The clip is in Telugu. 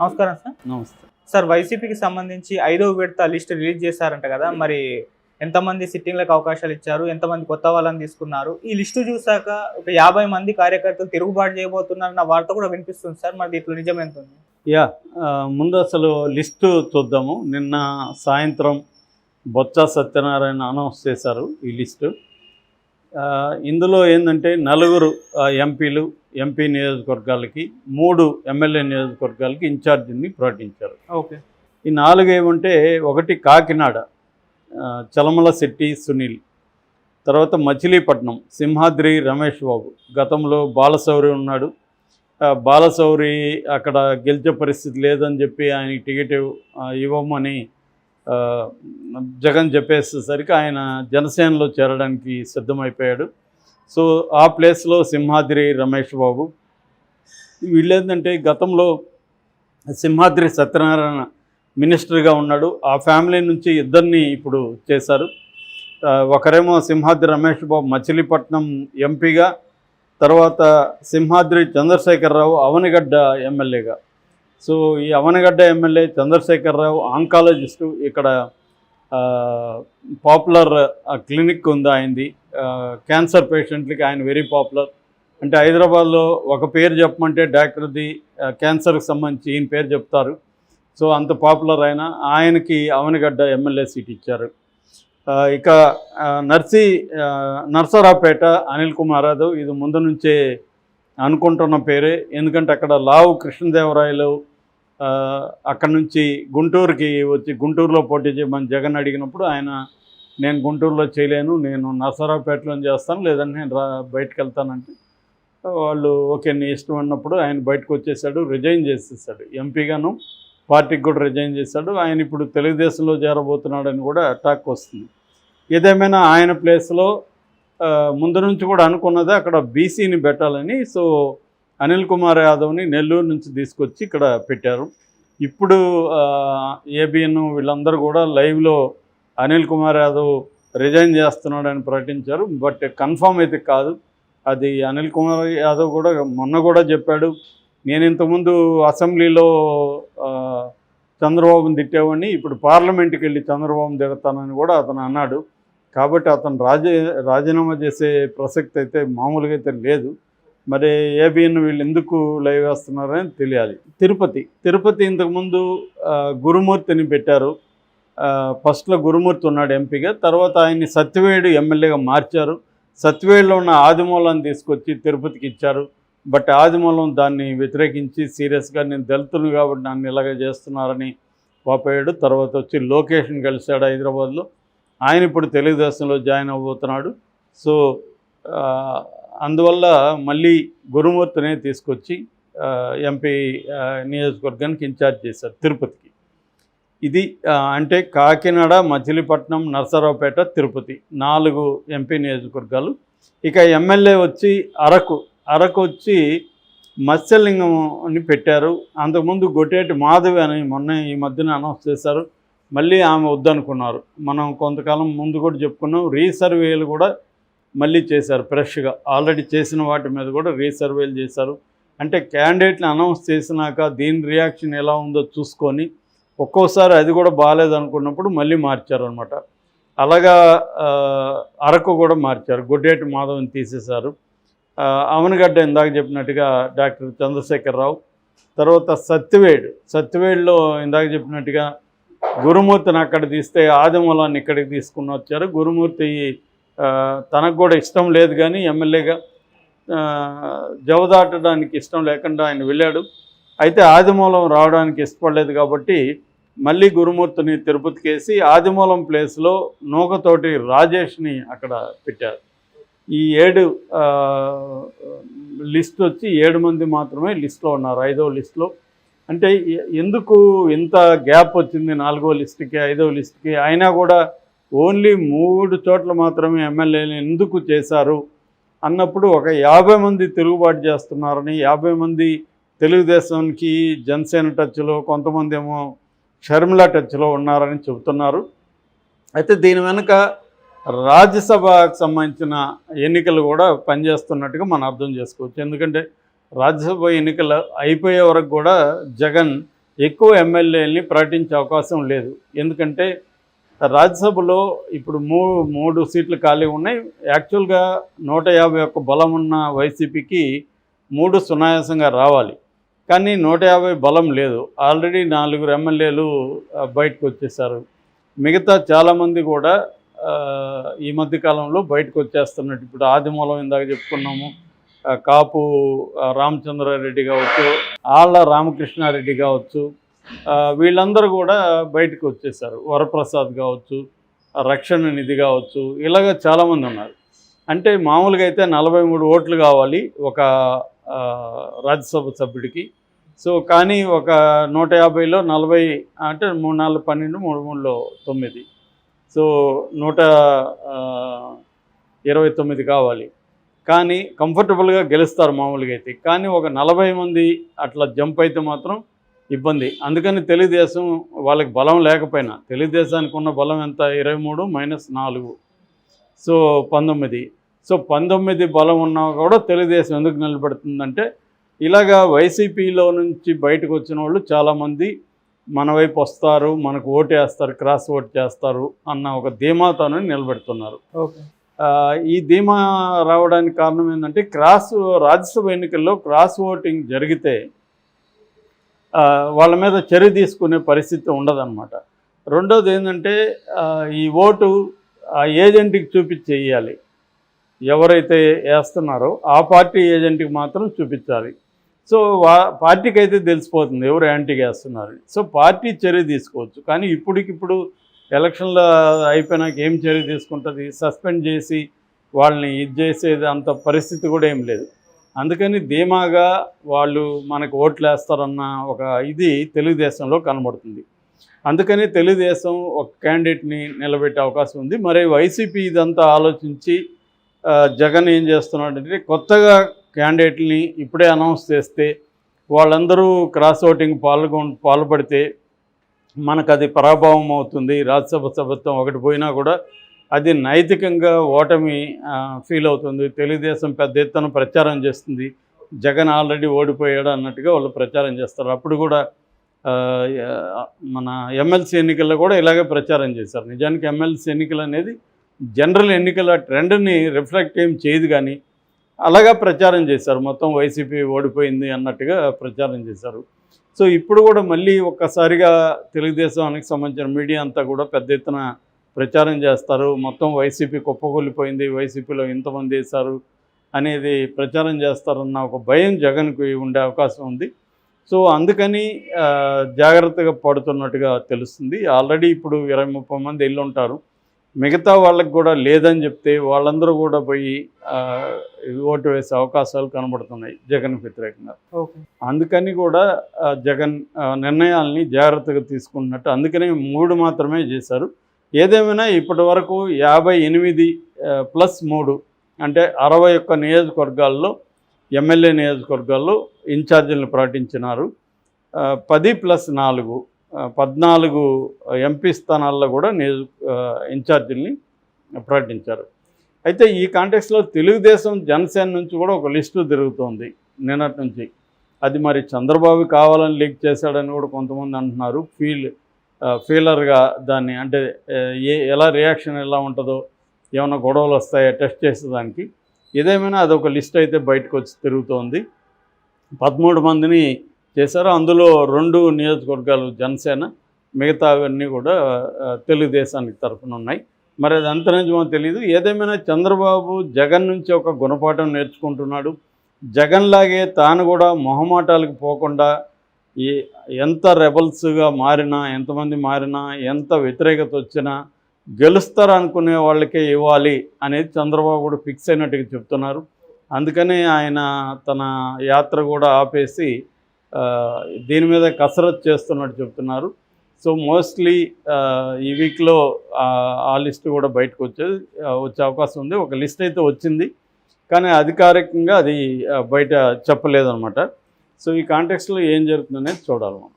నమస్కారం సార్. నమస్తే. సార్ వైసీపీకి సంబంధించి 5వ విడత లిస్ట్ రిలీజ్ చేశారంట కదా! మరి ఎంతమంది సిట్టింగ్‌లకు అవకాశాలు ఇచ్చారు? ఎంతమంది కొత్త వాళ్ళని తీసుకున్నారు? ఈ లిస్టు చూసాక ఒక 50 మంది కార్యకర్తలు తిరుగుబాటు చేయబోతున్నారన్న వార్త కూడా వినిపిస్తుంది సార్. మరి దీంట్లో నిజం ఎంతుంది? ముందు అసలు లిస్టు చూద్దాము. నిన్న సాయంత్రం బొత్స సత్యనారాయణ అనౌన్స్ చేశారు ఈ లిస్టు. ఇందులో ఏంటంటే 4 ఎంపీలు, ఎంపీ నియోజకవర్గాలకి, 3 ఎమ్మెల్యే నియోజకవర్గాలకి ఇన్ఛార్జిని ప్రకటించారు. ఓకే. ఈ 4 ఏమంటే, ఒకటి కాకినాడ చలమలశెట్టి సునీల్, తర్వాత మచిలీపట్నం సింహాద్రి రమేష్ బాబు, గతంలో బాలశౌరి ఉన్నాడు. బాలశౌరి అక్కడ గెలిచే పరిస్థితి లేదని చెప్పి ఆయనకి టికెట్ ఇవ్వమని జగన్ చెప్పేసేసరికి ఆయన జనసేనలో చేరడానికి సిద్ధమైపోయాడు. సో ఆ ప్లేస్లో సింహాద్రి రమేష్ బాబు. వీళ్ళేంటంటే గతంలో సింహాద్రి సత్యనారాయణ మినిస్టర్గా ఉన్నాడు. ఆ ఫ్యామిలీ నుంచి ఇద్దరిని ఇప్పుడు చేశారు. ఒకరేమో సింహాద్రి రమేష్ బాబు మచిలీపట్నం ఎంపీగా, తర్వాత సింహాద్రి చంద్రశేఖరరావు అవనిగడ్డ ఎమ్మెల్యేగా. సో ఈ అవనిగడ్డ ఎమ్మెల్యే చంద్రశేఖరరావు ఆంకాలజిస్టు. ఇక్కడ పాపులర్ క్లినిక్ ఉంది ఆయనది. క్యాన్సర్ పేషెంట్లకి ఆయన వెరీ పాపులర్. అంటే హైదరాబాద్లో ఒక పేరు చెప్పమంటే డాక్టర్ది క్యాన్సర్కి సంబంధించి ఈయన పేరు చెప్తారు. సో అంత పాపులర్ ఆయనకి అవనిగడ్డ ఎమ్మెల్యే సీట్ ఇచ్చారు. ఇక నర్సరావుపేట అనిల్ కుమార్ యాదవ్. ఇది ముందు నుంచే అనుకుంటున్న పేరే, ఎందుకంటే అక్కడ లావు కృష్ణదేవరాయలు అక్కడ నుంచి గుంటూరుకి వచ్చి గుంటూరులో పోటీ చేయమని జగన్ అడిగినప్పుడు ఆయన, నేను గుంటూరులో చేయలేను, నేను నర్సరావుపేటలో చేస్తాను, లేదంటే నేను బయటకు వెళ్తానంటే వాళ్ళు ఓకే నీ ఇష్టం అన్నప్పుడు ఆయన బయటకు వచ్చేసాడు, రిజైన్ చేసేసాడు. ఎంపీగాను పార్టీకి కూడా రిజైన్ చేశాడు. ఆయన ఇప్పుడు తెలుగుదేశంలో చేరబోతున్నాడని కూడా టాక్ వస్తుంది. ఏదేమైనా ఆయన ప్లేస్లో ముందు నుంచి కూడా అనుకున్నదే అక్కడ బీసీని పెట్టాలని. సో అనిల్ కుమార్ యాదవ్ని నెల్లూరు నుంచి తీసుకొచ్చి ఇక్కడ పెట్టారు. ఇప్పుడు ఏబిఎన్ వీళ్ళందరూ కూడా లైవ్లో అనిల్ కుమార్ యాదవ్ రిజైన్ చేస్తున్నాడని ప్రకటించారు. బట్ కన్ఫామ్ అయితే కాదు అది. అనిల్ కుమార్ యాదవ్ కూడా మొన్న కూడా చెప్పాడు, నేను ఇంతకుముందు అసెంబ్లీలో చంద్రబాబుని తిట్టేవాడిని, ఇప్పుడు పార్లమెంట్కి వెళ్ళి చంద్రబాబుని తిడతానని కూడా అతను అన్నాడు. కాబట్టి అతను రాజీనామా చేసే ప్రసక్తి అయితే మామూలుగా అయితే లేదు. మరి ఏబిఎన్ వీళ్ళు ఎందుకు లైవ్ వేస్తున్నారని తెలియాలి. తిరుపతి ఇంతకుముందు గురుమూర్తిని పెట్టారు. ఫస్ట్లో గురుమూర్తి ఉన్నాడు ఎంపీగా, తర్వాత ఆయన్ని సత్యవేడు ఎమ్మెల్యేగా మార్చారు. సత్యవేడులో ఉన్న ఆదిమూలాన్ని తీసుకొచ్చి తిరుపతికి ఇచ్చారు. బట్ ఆదిమూలం దాన్ని వ్యతిరేకించి సీరియస్గా, నేను దళితులు కాబట్టి నన్ను ఇలాగ చేస్తున్నారని వాపోయాడు. తర్వాత వచ్చి లోకేష్ని కలిశాడు హైదరాబాద్లో. ఆయన ఇప్పుడు తెలుగుదేశంలో జాయిన్ అవ్వబోతున్నాడు. సో అందువల్ల మళ్ళీ గురుమూర్తినే తీసుకొచ్చి ఎంపీ నియోజకవర్గానికి ఇన్ఛార్జ్ చేశారు తిరుపతికి. ఇది అంటే కాకినాడ, మచిలీపట్నం, నర్సరావుపేట, తిరుపతి 4 ఎంపీ నియోజకవర్గాలు. ఇక ఎమ్మెల్యే వచ్చి అరకు వచ్చి మత్స్యలింగంని పెట్టారు. అంతకుముందు గొట్టేటి మాధవి అని మొన్న ఈ మధ్యన అనౌన్స్ చేశారు. మళ్ళీ ఆమె వద్దనుకున్నారు. మనం కొంతకాలం ముందు కూడా చెప్పుకున్నాం. రీసర్వేలు కూడా మళ్ళీ చేశారు ఫ్రెష్గా. ఆల్రెడీ చేసిన వాటి మీద కూడా రీసర్వేలు చేశారు. అంటే క్యాండిడేట్ని అనౌన్స్ చేసినాక దీని రియాక్షన్ ఎలా ఉందో చూసుకొని ఒక్కోసారి అది కూడా బాగాలేదనుకున్నప్పుడు మళ్ళీ మార్చారనమాట. అలాగా అరకు కూడా మార్చారు. గొడ్డేటి మాధవ్ని తీసేశారు. అవనిగడ్డ ఇందాక చెప్పినట్టుగా డాక్టర్ చంద్రశేఖరరావు. తర్వాత సత్యవేడులో ఇందాక చెప్పినట్టుగా గురుమూర్తిని అక్కడ తీస్తే ఆదిమూలాన్ని ఇక్కడికి తీసుకుని వచ్చారు. గురుమూర్తి తనకు కూడా ఇష్టం లేదు, కానీ ఎమ్మెల్యేగా జవదాటడానికి ఇష్టం లేకుండా ఆయన వెళ్ళాడు. అయితే ఆదిమూలం రావడానికి ఇష్టపడలేదు కాబట్టి మళ్ళీ గురుమూర్తిని తిరుపతికి వేసి ఆదిమూలం ప్లేస్లో నూకతోటి రాజేష్ని అక్కడ పెట్టారు. ఈ 7 లిస్ట్ వచ్చి 7 మంది మాత్రమే లిస్ట్లో ఉన్నారు 5వ లిస్టులో. అంటే ఎందుకు ఇంత గ్యాప్ వచ్చింది 4వ లిస్టుకి 5వ లిస్టుకి? అయినా కూడా ఓన్లీ 3 చోట్ల మాత్రమే ఎమ్మెల్యేలు ఎందుకు చేశారు అన్నప్పుడు ఒక 50 మంది తిరుగుబాటు చేస్తున్నారని, 50 మంది తెలుగుదేశానికి జనసేన టచ్లో, కొంతమంది ఏమో షర్మిల టచ్లో ఉన్నారని చెబుతున్నారు. అయితే దీని వెనుక రాజ్యసభకు సంబంధించిన ఎన్నికలు కూడా పనిచేస్తున్నట్టుగా మనం అర్థం చేసుకోవచ్చు. ఎందుకంటే రాజ్యసభ ఎన్నికలు అయిపోయే వరకు కూడా జగన్ ఎక్కువ ఎమ్మెల్యేలని ప్రకటించే అవకాశం లేదు. ఎందుకంటే రాజ్యసభలో ఇప్పుడు మూడు సీట్లు ఖాళీ ఉన్నాయి. యాక్చువల్గా 151 బలం ఉన్న వైసీపీకి 3 సునాయాసంగా రావాలి. కానీ 150 బలం లేదు. ఆల్రెడీ 4 ఎమ్మెల్యేలు బయటకు వచ్చేసారు. మిగతా చాలామంది కూడా ఈ మధ్యకాలంలో బయటకు వచ్చేస్తున్నట్టు. ఇప్పుడు ఆదిమూలం ఇందాక చెప్పుకున్నాము, కాపు రామచంద్రారెడ్డి కావచ్చు, ఆళ్ళ రామకృష్ణారెడ్డి కావచ్చు, వీళ్ళందరూ కూడా బయటకు వచ్చేసారు. వరప్రసాద్ కావచ్చు, రక్షణ నిధి కావచ్చు, ఇలాగ చాలామంది ఉన్నారు. అంటే మామూలుగా అయితే 43 ఓట్లు కావాలి ఒక రాజ్యసభ సభ్యుడికి. సో కానీ ఒక 150లో 40 అంటే 3 4 12 3 3లో 9, సో 129 కావాలి. కానీ కంఫర్టబుల్గా గెలుస్తారు మామూలుగా అయితే. కానీ ఒక 40 మంది అట్లా జంప్ అయితే మాత్రం ఇబ్బంది. అందుకని తెలుగుదేశం వాళ్ళకి బలం లేకపోయినా, తెలుగుదేశానికి ఉన్న బలం ఎంత, 23 - 4, సో 19. సో 19 బలం ఉన్నా కూడా తెలుగుదేశం ఎందుకు నిలబడుతుందంటే, ఇలాగా వైసీపీలో నుంచి బయటకు వచ్చిన వాళ్ళు చాలామంది మన వైపు వస్తారు, మనకు ఓటు వేస్తారు, క్రాస్ ఓట్ చేస్తారు అన్న ఒక ధీమాతోనే నిలబెడుతున్నారు. ఓకే. ఈ ధీమా రావడానికి కారణం ఏంటంటే, రాజ్యసభ ఎన్నికల్లో క్రాస్ ఓటింగ్ జరిగితే వాళ్ళ మీద చర్య తీసుకునే పరిస్థితి ఉండదన్నమాట. రెండోది ఏంటంటే, ఈ ఓటు ఆ ఏజెంట్కి చూపించేయాలి. ఎవరైతే వేస్తున్నారో ఆ పార్టీ ఏజెంట్కి మాత్రం చూపించాలి. సో పార్టీకి అయితే తెలిసిపోతుంది ఎవరు యాంటీగా వేస్తున్నారు. సో పార్టీ చర్య తీసుకోవచ్చు. కానీ ఇప్పటికిప్పుడు ఎలక్షన్లు అయిపోయినాక ఏం చర్య తీసుకుంటుంది? సస్పెండ్ చేసి వాళ్ళని ఇది చేసేది అంత పరిస్థితి కూడా ఏం లేదు. అందుకని ధీమాగా వాళ్ళు మనకు ఓట్లు వేస్తారన్న ఒక ఇది తెలుగుదేశంలో కనబడుతుంది. అందుకని తెలుగుదేశం ఒక క్యాండిడేట్ని నిలబెట్టే అవకాశం ఉంది. మరి వైసీపీ ఇదంతా ఆలోచించి జగన్ ఏం చేస్తున్నాడంటే, కొత్తగా క్యాండిడేట్ని ఇప్పుడే అనౌన్స్ చేస్తే వాళ్ళందరూ క్రాస్ ఓటింగ్ పాల్పడితే మనకు అది పరాభవం అవుతుంది. రాజ్యసభ సభ్యత్వం ఒకటి పోయినా కూడా అది నైతికంగా ఓటమి ఫీల్ అవుతుంది. తెలుగుదేశం పెద్ద ఎత్తున ప్రచారం చేస్తుంది, జగన్ ఆల్రెడీ ఓడిపోయాడు అన్నట్టుగా వాళ్ళు ప్రచారం చేస్తారు. అప్పుడు కూడా మన ఎమ్మెల్సీ ఎన్నికల్లో కూడా ఇలాగే ప్రచారం చేశారు. నిజానికి ఎమ్మెల్సీ ఎన్నికలు అనేది జనరల్ ఎన్నికల ట్రెండ్ని రిఫ్లెక్ట్ ఏం చేయదు, కానీ అలాగా ప్రచారం చేశారు. మొత్తం వైసీపీ ఓడిపోయింది అన్నట్టుగా ప్రచారం చేశారు. సో ఇప్పుడు కూడా మళ్ళీ ఒక్కసారిగా తెలుగుదేశానికి సంబంధించిన మీడియా అంతా కూడా పెద్ద ఎత్తున ప్రచారం చేస్తారు. మొత్తం వైసీపీ కుప్పకూలిపోయింది, వైసీపీలో ఇంతమంది వేశారు అనేది ప్రచారం చేస్తారన్న ఒక భయం జగన్కి ఉండే అవకాశం ఉంది. సో అందుకని జాగ్రత్తగా పడుతున్నట్టుగా తెలుస్తుంది. ఆల్రెడీ ఇప్పుడు 20-30 మంది వెళ్ళి ఉంటారు. మిగతా వాళ్ళకి కూడా లేదని చెప్తే వాళ్ళందరూ కూడా పోయి ఓటు వేసే అవకాశాలు కనబడుతున్నాయి జగన్కి వ్యతిరేకంగా. అందుకని కూడా జగన్ నిర్ణయాల్ని జాగ్రత్తగా తీసుకున్నట్టు, అందుకని 3 మాత్రమే చేశారు. ఏదేమైనా ఇప్పటి వరకు 58+3 అంటే 61 నియోజకవర్గాల్లో, ఎమ్మెల్యే నియోజకవర్గాల్లో ఇన్ఛార్జీలను ప్రకటించినారు. 10+4 14 ఎంపీ స్థానాల్లో కూడా ఇన్ఛార్జీల్ని ప్రకటించారు. అయితే ఈ కాంటెక్స్లో తెలుగుదేశం జనసేన నుంచి కూడా ఒక లిస్టు తిరుగుతోంది నిన్నటి నుంచి. అది మరి చంద్రబాబు కావాలని లీక్ చేశాడని కూడా కొంతమంది అంటున్నారు. ఫీలర్గా దాన్ని, అంటే ఎలా రియాక్షన్ ఎలా ఉంటుందో, ఏమైనా గొడవలు వస్తాయో టెస్ట్ చేసేదానికి. ఏదేమైనా అదొక లిస్ట్ అయితే బయటకు వచ్చి తిరుగుతోంది. 13 మందిని చేశారు. అందులో 2 నియోజకవర్గాలు జనసేన, మిగతా అవన్నీ కూడా తెలుగుదేశానికి తరఫున ఉన్నాయి. మరి అది అంత నిజమో తెలియదు. ఏదేమైనా చంద్రబాబు జగన్ నుంచి ఒక గుణపాఠం నేర్చుకుంటున్నాడు. జగన్ లాగే తాను కూడా మొహమాటాలకు పోకుండా ఎంత రెబల్స్గా మారినా, ఎంతమంది మారినా, ఎంత వ్యతిరేకత వచ్చినా గెలుస్తారనుకునే వాళ్ళకే ఇవ్వాలి అనేది చంద్రబాబు కూడా ఫిక్స్ అయినట్టుగా చెప్తున్నారు. అందుకని ఆయన తన యాత్ర కూడా ఆపేసి దీని మీద కసరత్తు చేస్తున్నట్టు చెప్తున్నారు. సో మోస్ట్లీ ఈ వీక్లో ఆ లిస్ట్ కూడా బయటకు వచ్చే అవకాశం ఉంది. ఒక లిస్ట్ అయితే వచ్చింది, కానీ అధికారికంగా అది బయట చెప్పలేదన్నమాట. సో ఈ కాంటెక్స్లో ఏం జరుగుతుందనేది చూడాలి మనం.